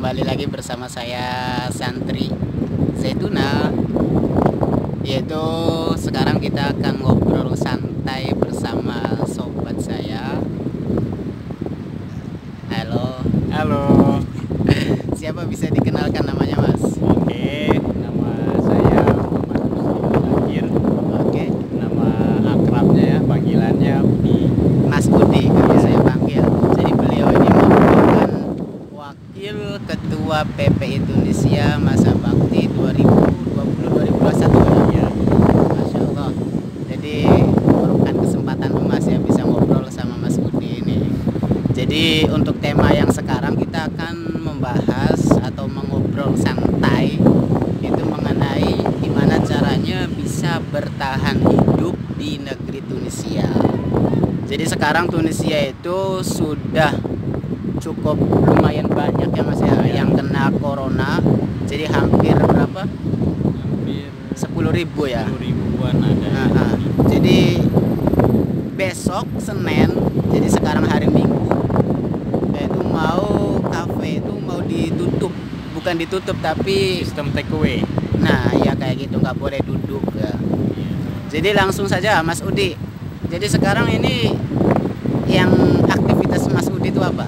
kembali lagi bersama saya Santri Zaituna. Yaitu sekarang kita akan ngobrol santai bersama sobat saya. Halo. Halo. Siapa, bisa dikenalkan namanya, Mas? Oke, nama saya Muhammad Rusdi Lakir. Oke. Nama akrabnya ya, panggilannya Udi. Mas Udi kalau saya panggil. Jadi beliau ini merupakan Wakil Ketua PP Indonesia masa bakti 2020-2021 ya. Masya Allah. Jadi merupakan kesempatan emas ya bisa ngobrol sama Mas Udi ini. Jadi untuk tema yang sekarang kita akan membahas atau mengobrol santai itu mengenai gimana caranya bisa bertahan hidup di negeri Tunisia. Jadi sekarang Tunisia itu sudah cukup lumayan banyak ya Mas ya yang kena corona. Jadi hampir berapa? Hampir 10.000 ya. 10 ribuan ada. Jadi besok Senin, jadi sekarang hari Minggu, itu mau kafe itu mau ditutup, bukan ditutup tapi Sistem take away. nah ya kayak gitu, nggak boleh duduk ya. Jadi langsung saja Mas Udi. Jadi sekarang ini yang aktivitas Mas Udi itu apa?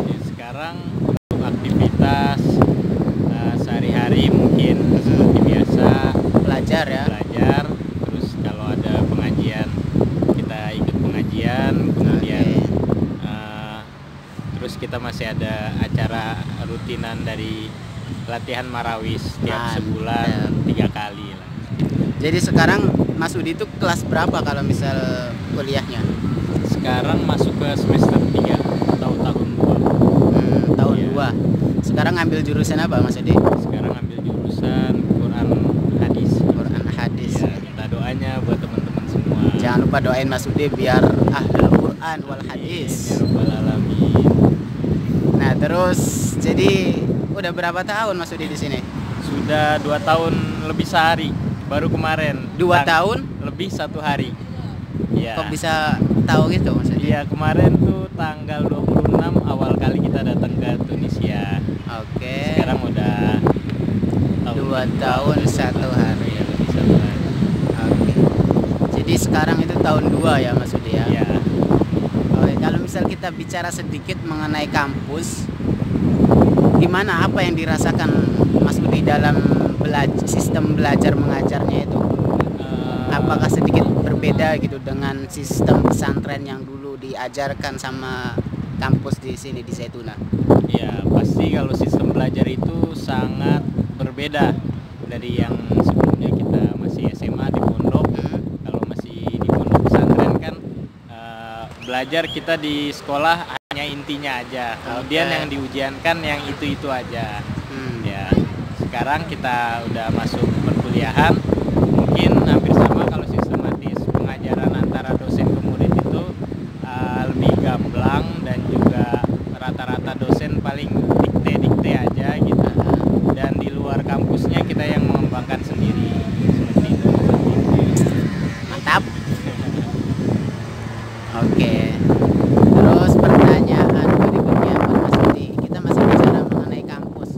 Jadi sekarang untuk aktivitas sehari-hari mungkin seperti biasa Belajar ya. belajar. Terus kalau ada pengajian kita ikut pengajian. Kemudian terus kita masih ada acara rutinan dari latihan marawis tiap sebulan 3 kali lah. Jadi sekarang Mas Udi itu kelas berapa kalau misal kuliahnya? Sekarang masuk ke semester 3 atau tahun 2. Tahun Iya. 2. Sekarang ngambil jurusan apa Mas Udi? Sekarang ambil jurusan Quran Hadis. Quran Hadis. Ya, minta doanya buat teman-teman semua. Jangan lupa doain Mas Udi biar ahlul Quran wal Hadis. Ya Rabbal Alamin. Nah, terus jadi udah berapa tahun Mas Udi di sini? Sudah 2 tahun lebih sehari. Baru kemarin 2 tahun? lebih 1 hari. Ya. Kok bisa tahu gitu Mas Udi? Iya, kemarin tuh tanggal 26 awal kali kita datang ke Tunisia. Oke. Sekarang udah 2 tahun 1 hari. Ya, lebih 1 hari. Oke. Jadi sekarang itu tahun 2 ya Mas Udi ya? Ya. Oke, kalau misal kita bicara sedikit mengenai kampus, gimana, apa yang dirasakan Mas Udi dalam sistem belajar mengajarnya itu? Apakah sedikit berbeda gitu dengan sistem pesantren yang dulu diajarkan sama kampus di sini di Zaituna? Ya, pasti kalau sistem belajar itu sangat berbeda dari yang sebelumnya kita masih SMA di pondok. Kalau masih di pondok pesantren kan belajar kita di sekolah hanya intinya aja. Kemudian yang diujiankan yang itu-itu aja. Ya. Sekarang kita udah masuk perkuliahan, mungkin hampir sama kalau sistematis pengajaran antara dosen ke murid itu lebih gamblang dan juga rata-rata dosen paling dikte aja gitu. Dan di luar kampusnya kita yang mengembangkan sendiri seperti itu. Mantap. Oke. Terus pertanyaan berikutnya Mas Udi, kita masih bicara mengenai kampus.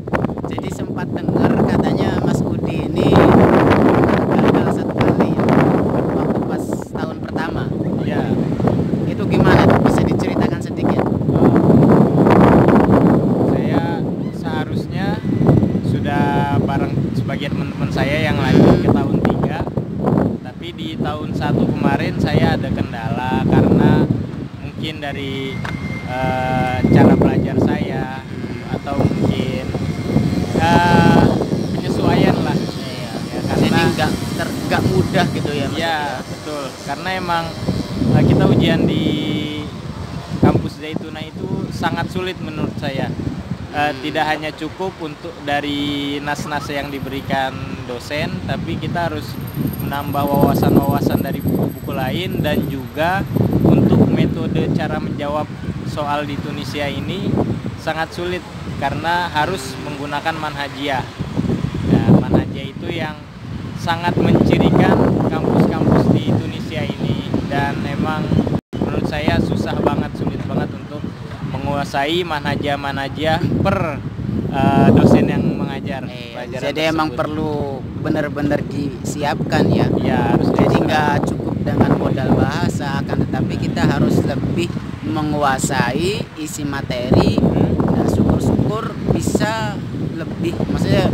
Jadi sempat dengar katanya Mas Udi ini gagal 1 kali ya, waktu pas tahun pertama. Ya. Itu gimana tuh? Bisa diceritakan sedikit? Saya seharusnya sudah bareng sebagian teman-teman saya yang lanjut ke tahun 3. Tapi di tahun 1 kemarin saya ada kendala karena mungkin dari cara belajar saya atau mungkin penyesuaian lah. Ya, Jadi nggak mudah gitu ya Mas? Ya, betul. Karena emang kita ujian di kampus Zaituna itu sangat sulit menurut saya. Tidak hanya cukup untuk dari nas-nas yang diberikan dosen, tapi kita harus menambah wawasan-wawasan dari buku-buku lain, dan juga untuk metode cara menjawab soal di Tunisia ini sangat sulit karena harus menggunakan manhajiyah. Nah, manhajiyah itu yang sangat mencirikan kampus-kampus di Tunisia ini, dan memang menurut saya susah banget, sulit banget untuk menguasai manhajiyah per dosen yang mengajar pelajaran jadi emang tersebut. perlu benar-benar disiapkan ya. Ya harus Jadi bisa. nggak cukup dengan modal bahasa, akan tetapi kita harus lebih menguasai isi materi dan syukur-syukur bisa lebih, maksudnya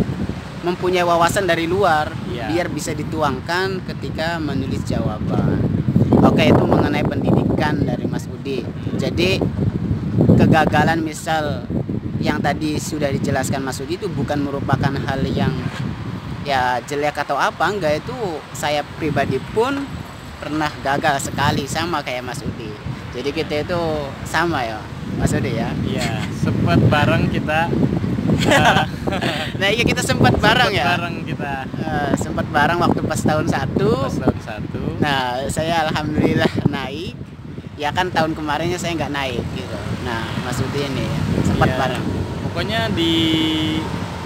mempunyai wawasan dari luar Iya. biar bisa dituangkan ketika menulis jawaban. Oke, itu mengenai pendidikan dari Mas Budi. Jadi kegagalan misal yang tadi sudah dijelaskan Mas Budi itu bukan merupakan hal yang ya jelek atau apa, enggak. Itu saya pribadi pun pernah gagal sekali sama kayak Mas Udi. Jadi kita itu sama ya Mas Udi ya. Iya, sempat bareng kita. eh, Nah iya, kita sempat bareng sempat ya. Bareng kita Sempat bareng waktu pas tahun 1. pas tahun 1. Nah saya alhamdulillah naik. Ya kan tahun kemarinnya saya nggak naik gitu. Nah Mas Udi ini sempat Iya. bareng. Pokoknya di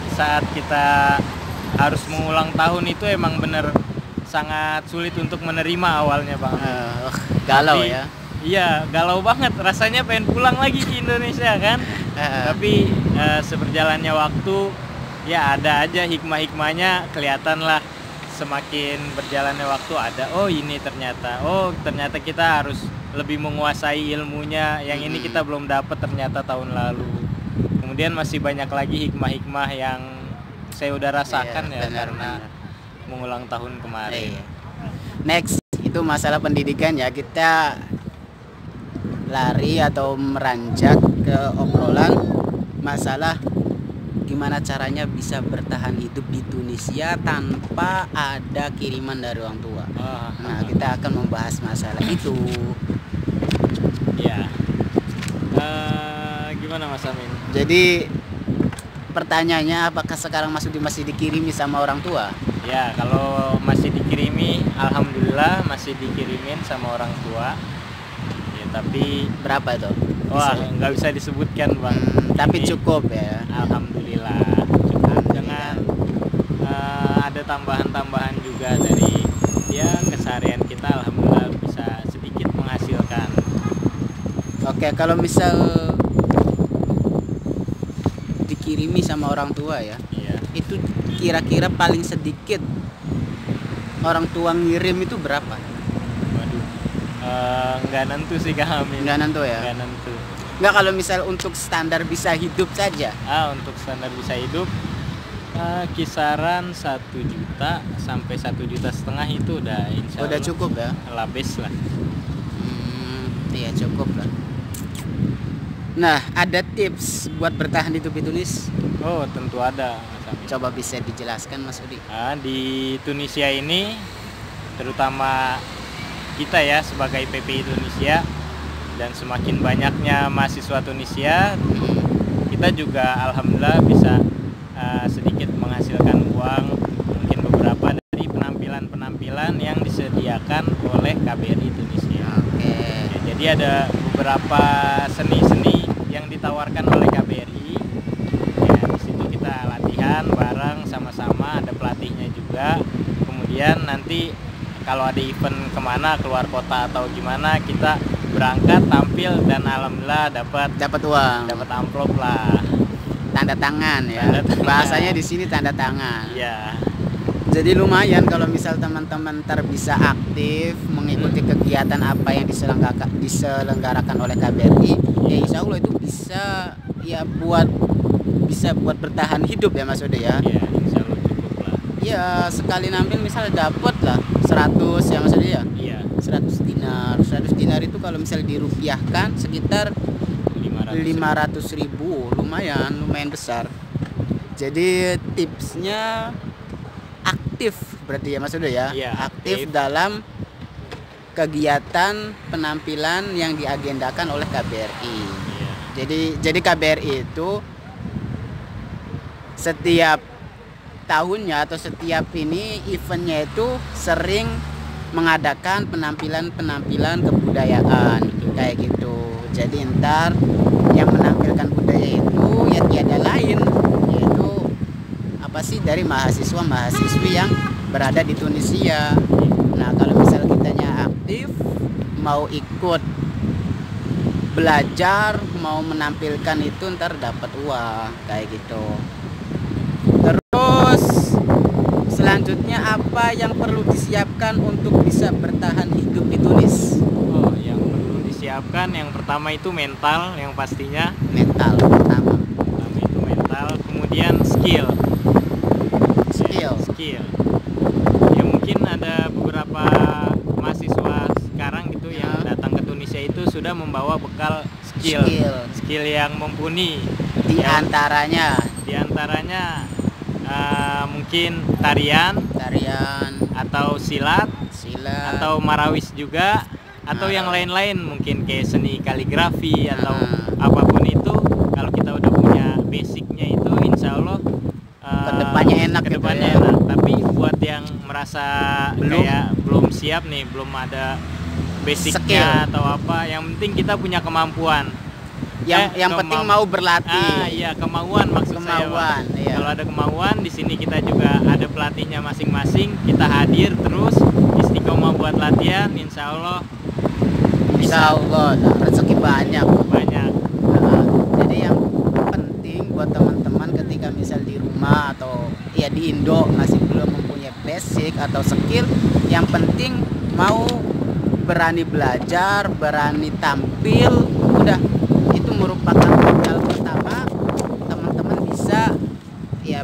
saat kita harus mengulang tahun itu emang bener sangat sulit untuk menerima awalnya Bang. Galau Tapi, ya. Iya, galau banget. Rasanya pengen pulang lagi ke Indonesia kan. Tapi seberjalannya waktu ya ada aja hikmah-hikmahnya, kelihatan lah semakin berjalannya waktu ada. Oh ini ternyata kita harus lebih menguasai ilmunya. Yang ini kita belum dapat ternyata tahun lalu. Kemudian masih banyak lagi hikmah-hikmah yang saya udah rasakan Iya, benar, karena benar. mengulang tahun kemarin. Iya. Next itu masalah pendidikan ya, kita lari atau meranjak ke obrolan masalah gimana caranya bisa bertahan hidup di Tunisia tanpa ada kiriman dari orang tua. Nah kita akan membahas masalah itu. Ya. Gimana Mas Amin? Jadi pertanyaannya, apakah sekarang Mas Udi masih dikirimi sama orang tua? Ya, kalau masih dikirimi, alhamdulillah masih dikirimin sama orang tua. Ya, tapi Berapa itu? wah nggak bisa disebutkan Bang. Tapi Ini cukup ya. alhamdulillah cukup dengan ada tambahan-tambahan juga dari ya keseharian kita, alhamdulillah bisa sedikit menghasilkan. Oke, kalau misal dikirimi sama orang tua ya, Iya. itu kira-kira paling sedikit orang tua ngirim itu berapa? Waduh. Nggak nentu sih kami. Nggak nentu ya? Nggak nentu. Nggak, kalau misal untuk standar bisa hidup saja. Untuk standar bisa hidup kisaran 1 juta sampai 1,5 juta itu udah insya Udah Allah cukup ya? labis lah. Iya cukup lah. Nah, ada tips buat bertahan hidup di Tunis? Oh tentu ada Mas Amin. Coba bisa dijelaskan Mas Udi. Di Tunisia ini terutama kita ya sebagai PPI Tunisia dan semakin banyaknya mahasiswa Tunisia, kita juga alhamdulillah bisa sedikit menghasilkan uang, mungkin beberapa dari penampilan-penampilan yang disediakan oleh KBRI Tunisia. Oke. Ya, jadi ada beberapa seni-seni yang ditawarkan oleh KBRI. Ya, di situ kita latihan bareng sama-sama, ada pelatihnya juga. Kemudian nanti kalau ada event kemana, keluar kota atau gimana, kita berangkat tampil dan alhamdulillah Dapat uang. dapat amplop lah. Tanda tangan ya. Tanda tangan. Bahasanya di sini tanda tangan. Iya. Jadi lumayan kalau misal teman-teman ntar bisa aktif mengikuti kegiatan apa yang diselenggarakan oleh KBRI, ya insya Allah itu bisa buat bertahan hidup ya Mas Ode ya. Iya, insya Allah cukup lah. Ya sekali nampil misal dapat lah 100 ya Mas Ode ya. Iya. 100 dinar. 100 dinar itu kalau misal dirupiahkan sekitar 500.000, lumayan besar. Jadi tipsnya aktif berarti ya Mas Udo ya. Iya, aktif aktif. dalam kegiatan penampilan yang diagendakan oleh KBRI. Iya. Jadi KBRI itu setiap tahunnya atau setiap ini eventnya itu sering mengadakan penampilan kebudayaan. Betul. Kayak gitu. Jadi ntar yang menampilkan budaya itu ya tiada lain, yaitu apa sih, dari mahasiswa-mahasiswi yang berada di Tunisia. Nah kalau misal kitanya aktif mau ikut belajar, mau menampilkan itu ntar dapat uang kayak gitu. Terus selanjutnya apa yang perlu disiapkan untuk bisa bertahan hidup di Tunis? Oh, yang perlu disiapkan yang pertama itu mental, yang pastinya. Mental pertama. Pertama itu mental, kemudian skill. Skill. Ya mungkin ada beberapa mahasiswa sekarang gitu yang datang ke Tunisia itu sudah membawa bekal skill yang mumpuni. Di antaranya mungkin tarian atau silat atau marawis juga, atau yang lain-lain mungkin kayak seni kaligrafi atau apapun itu. Kalau kita udah punya basicnya itu, insya Allah kedepannya enak. Tapi buat yang merasa belum siap nih, belum ada basicnya atau apa, yang penting kita punya kemampuan. Yang penting mau berlatih. Iya, kemauan maksud saya. Iya. Kalau ada kemauan, di sini kita juga ada pelatihnya masing-masing. Kita hadir terus, istiqomah buat latihan, insya Allah rezeki banyak. Jadi yang penting buat teman-teman ketika misal di rumah atau ya di Indo masih belum mempunyai basic atau skill, yang penting mau berani belajar, berani tampil, udah itu merupakan modal pertama teman-teman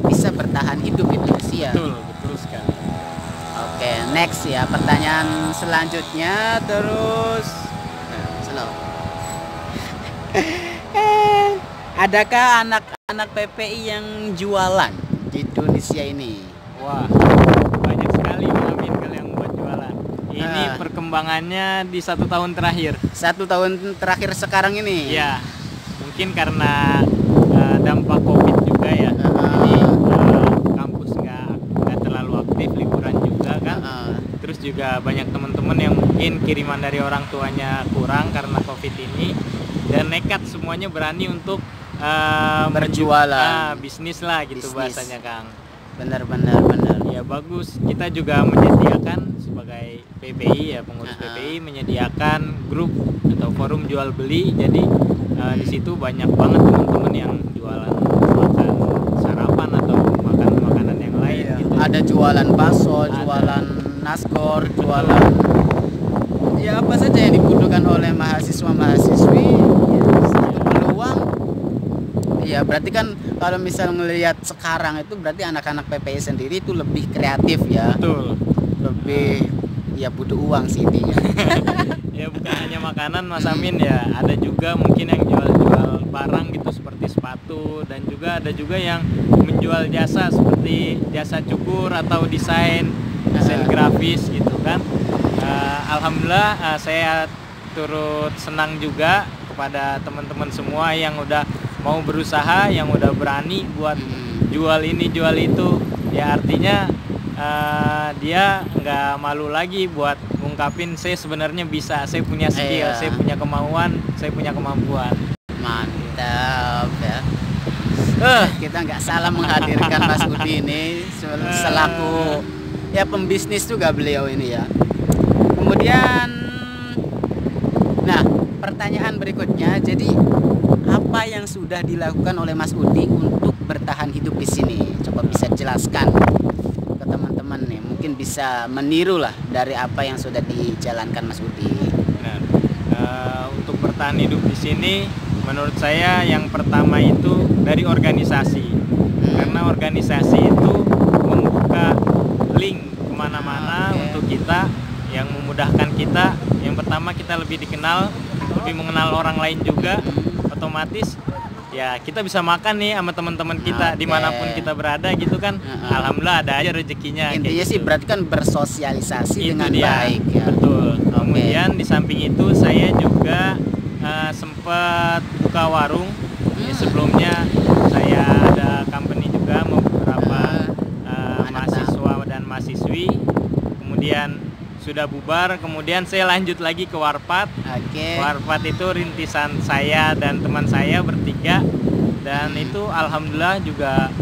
bisa bertahan hidup di Indonesia. Betul sekali. Oke, next ya, pertanyaan selanjutnya terus. Adakah anak-anak PPI yang jualan di Indonesia ini? Wah, banyak sekali Amin kalau yang buat jualan. Ini perkembangannya di 1 tahun terakhir. 1 tahun terakhir sekarang ini? Ya, mungkin karena dampak COVID juga ya. Jadi kampus nggak terlalu aktif, liburan juga kan. Terus juga banyak teman-teman yang mungkin kiriman dari orang tuanya kurang karena COVID ini, dan nekat semuanya berani untuk berjualan, bisnis lah gitu bahasanya, Kang. Benar. Ya bagus, kita juga menyediakan sebagai PPI ya, pengurus PPI menyediakan grup atau forum jual beli. Jadi di situ banyak banget teman-teman yang jualan makan sarapan atau makan makanan yang lain. Gitu. Ada jualan bakso, jualan nasgor, jualan ya apa saja yang dibutuhkan oleh mahasiswa-mahasiswi. Satu peluang. Ya berarti kan kalau misal melihat sekarang itu berarti anak-anak PPI sendiri itu lebih kreatif ya. Betul. Lebih ya butuh uang sih intinya. Ya bukan hanya makanan Mas Amin ya, ada juga mungkin yang jual-jual barang gitu seperti sepatu, dan juga ada juga yang menjual jasa seperti jasa cukur atau desain grafis gitu kan. Alhamdulillah saya turut senang juga kepada teman-teman semua yang udah mau berusaha, yang udah berani buat jual ini jual itu. Ya artinya dia nggak malu lagi buat ngungkapin, saya sebenarnya bisa, saya punya skill, saya punya kemauan, saya punya kemampuan. Mantap ya. Kita nggak salah menghadirkan Mas Udi ini selaku ya pembisnis juga beliau ini ya. Kemudian nah pertanyaan berikutnya, jadi apa yang sudah dilakukan oleh Mas Udi untuk bertahan hidup di sini? Coba bisa jelaskan ke teman-teman nih, mungkin bisa meniru lah dari apa yang sudah dijalankan Mas Udi. Benar. Untuk bertahan hidup di sini, menurut saya yang pertama itu dari organisasi, karena organisasi itu membuka link kemana-mana untuk kita, yang memudahkan kita. Yang pertama kita lebih dikenal, lebih mengenal orang lain juga, otomatis ya kita bisa makan nih sama teman-teman kita dimanapun kita berada gitu kan. Alhamdulillah ada aja rezekinya. Intinya sih gitu. berarti kan bersosialisasi itu dengan dia. baik ya. Betul. Kemudian di samping itu saya juga sempat buka warung. Ya, sebelumnya saya ada company juga mau beberapa mahasiswa dan mahasiswi. Kemudian sudah bubar, kemudian saya lanjut lagi ke Warpat. Warpat itu rintisan saya dan teman saya bertiga, dan itu alhamdulillah juga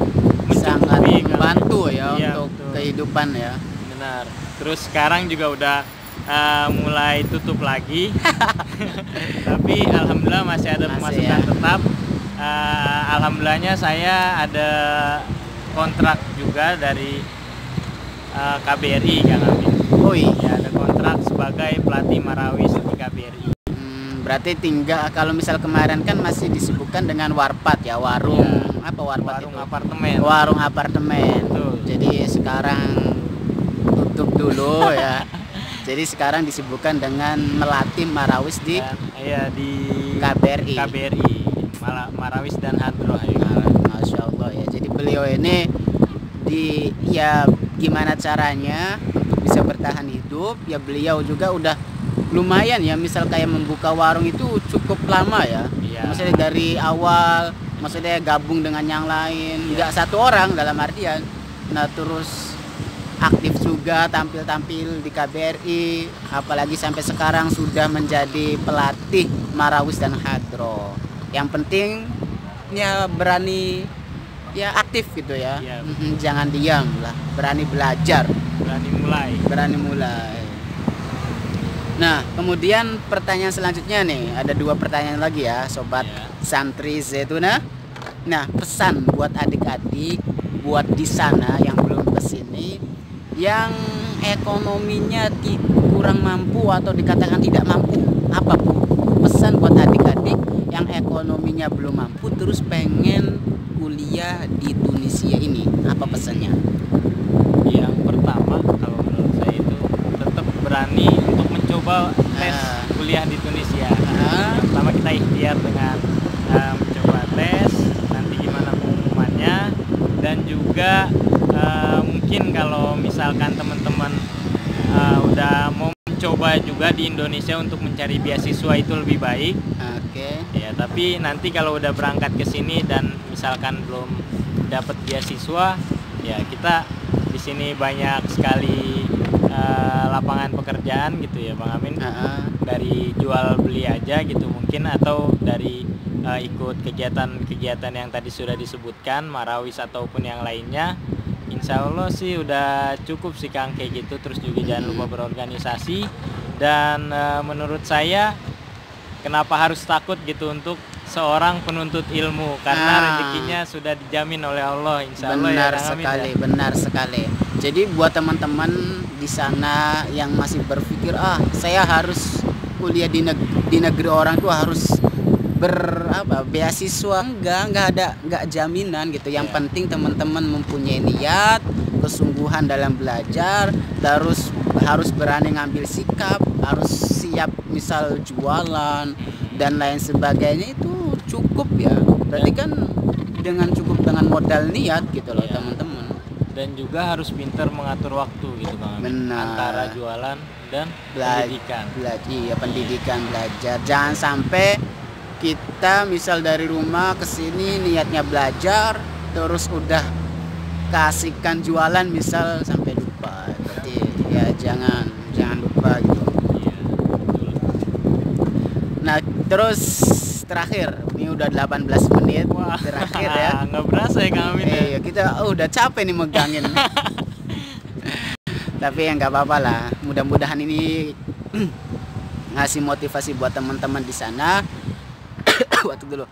sangat membantu ya, untuk betul. kehidupan ya. Benar. Terus sekarang juga udah mulai tutup lagi. Tapi alhamdulillah masih ada pemasukan ya. tetap. Alhamdulillahnya saya ada kontrak juga dari KBRI, Kang Amin. Oh iya. Ya, ada kontrak sebagai pelatih Marawis di KBRI. Berarti tinggal, kalau misal kemarin kan masih disibukkan dengan warpat ya, warung Ya. apa warpat Warung itu? apartemen. Warung apartemen. Betul. Jadi sekarang tutup dulu ya. Jadi sekarang disibukkan dengan melatih Marawis di Dan, iya, di KBRI. Marawis dan Hadroh. Ya. Masya Allah ya. Jadi beliau ini ya gimana caranya untuk bisa bertahan hidup ya, beliau juga udah lumayan ya, misal kayak membuka warung itu cukup lama ya. Iya. Maksudnya dari awal, maksudnya gabung dengan yang lain, nggak satu orang dalam artian. Nah terus aktif juga tampil-tampil di KBRI, apalagi sampai sekarang sudah menjadi pelatih Marawis dan Hadroh. Yang penting ya berani ya aktif gitu ya. Iya. Jangan diam lah, berani belajar, Berani mulai. Nah kemudian pertanyaan selanjutnya nih, ada 2 pertanyaan lagi ya sobat Ya. santri Zaituna. Nah pesan buat adik-adik, buat di sana yang belum kesini, yang ekonominya kurang mampu atau dikatakan tidak mampu, apa Bu? Pesan buat adik-adik yang ekonominya belum mampu terus pengen kuliah di Tunisia ini, apa pesannya? Yang pertama kalau menurut saya itu tetap berani untuk mencoba tes kuliah di Tunisia. Yang pertama kita ikhtiar dengan mencoba tes, nanti gimana pengumumannya, dan juga mungkin kalau misalkan teman-teman udah mau mencoba juga di Indonesia untuk mencari beasiswa itu lebih baik. Oke. Ya, tapi nanti kalau udah berangkat ke sini dan misalkan belum dapat beasiswa, ya kita di sini banyak sekali lapangan pekerjaan gitu ya, Bang Amin. Dari jual beli aja gitu mungkin, atau dari ikut kegiatan-kegiatan yang tadi sudah disebutkan, Marawis ataupun yang lainnya. Insya Allah sih udah cukup sih Kang kayak gitu. Terus juga jangan lupa berorganisasi. Dan menurut saya kenapa harus takut gitu untuk seorang penuntut ilmu, karena rezekinya sudah dijamin oleh Allah, insya Allah. Benar ya, sekali, ya. benar sekali. Jadi buat teman-teman di sana yang masih berpikir saya harus kuliah di negeri orang tuh harus beasiswa, nggak jaminan gitu. Yang penting teman-teman mempunyai niat, kesungguhan dalam belajar, terus harus berani ngambil sikap, harus siap misal jualan dan lain sebagainya, itu cukup ya. Berarti kan cukup dengan modal niat gitu loh teman-teman. Dan juga harus pintar mengatur waktu gitu Bang Amin. Benar. Antara jualan dan pendidikan. Pendidikan, belajar. Jangan sampai kita misal dari rumah ke sini niatnya belajar, terus udah kasihkan jualan misal sampai lupa. Berarti ya jangan lupa gitu. Iya, betul. Nah, terus terakhir, ini udah 18 menit. Wah, terakhir ya. Nggak berasa ya Kang Amin. Iya, kita udah capek nih megangin. Tapi ya nggak apa-apa lah. Mudah-mudahan ini ngasih motivasi buat teman-teman di sana. Waktu dulu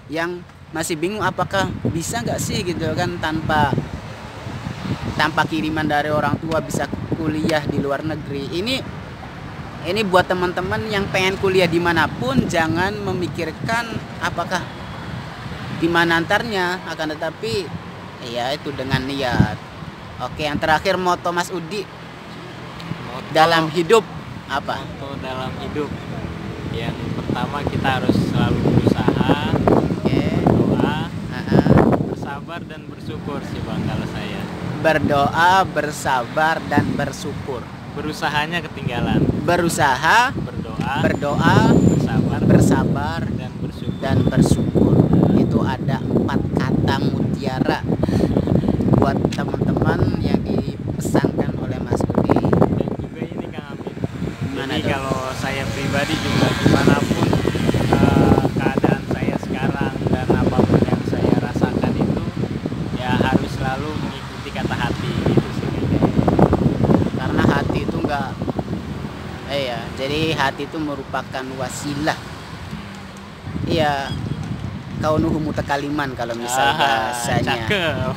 yang masih bingung apakah bisa nggak sih gitu kan tanpa kiriman dari orang tua bisa kuliah di luar negeri. Ini buat teman-teman yang pengen kuliah dimanapun, jangan memikirkan apakah di mana antarnya, akan tetapi ya itu dengan niat. Oke, yang terakhir moto Mas Udi dalam hidup apa? Moto dalam hidup yang pertama, kita harus selalu berusaha, doa, bersabar dan bersyukur sih Bang kalau saya. Berdoa, bersabar dan bersyukur. Berusahanya ketinggalan. Berusaha, berdoa, bersabar dan bersyukur. Itu ada 4 kata mutiara buat teman-teman yang dipesankan oleh Mas Udi. Dan juga ini Kang Amin. Jadi kalau saya pribadi juga dimanapun keadaan saya sekarang dan apapun yang saya rasakan itu, ya harus selalu mengikuti kata hati gitu sih. Karena hati itu Iya, jadi hati itu merupakan wasilah. Iya, kau nuhu mutakaliman kalau misal bahasanya. Cakep.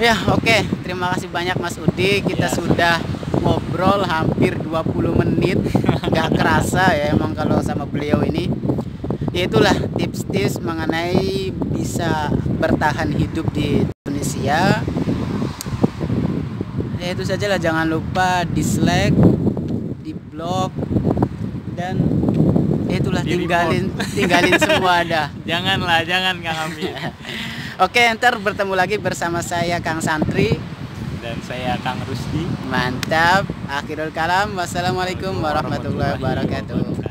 Ya, oke. Terima kasih banyak Mas Udi. Kita Ya. sudah ngobrol hampir 20 menit. Nggak kerasa ya emang kalau sama beliau ini. Ya itulah tips-tips mengenai bisa bertahan hidup di Indonesia. Ya itu sajalah, jangan lupa dislike, di blog, dan ya itulah Di tinggalin semua dah. Janganlah, jangan Kang Amin. Oke, ntar bertemu lagi bersama saya Kang Santri. Dan saya Kang Rusdi. Mantap. Akhirul kalam. Wassalamualaikum warahmatullahi wabarakatuh.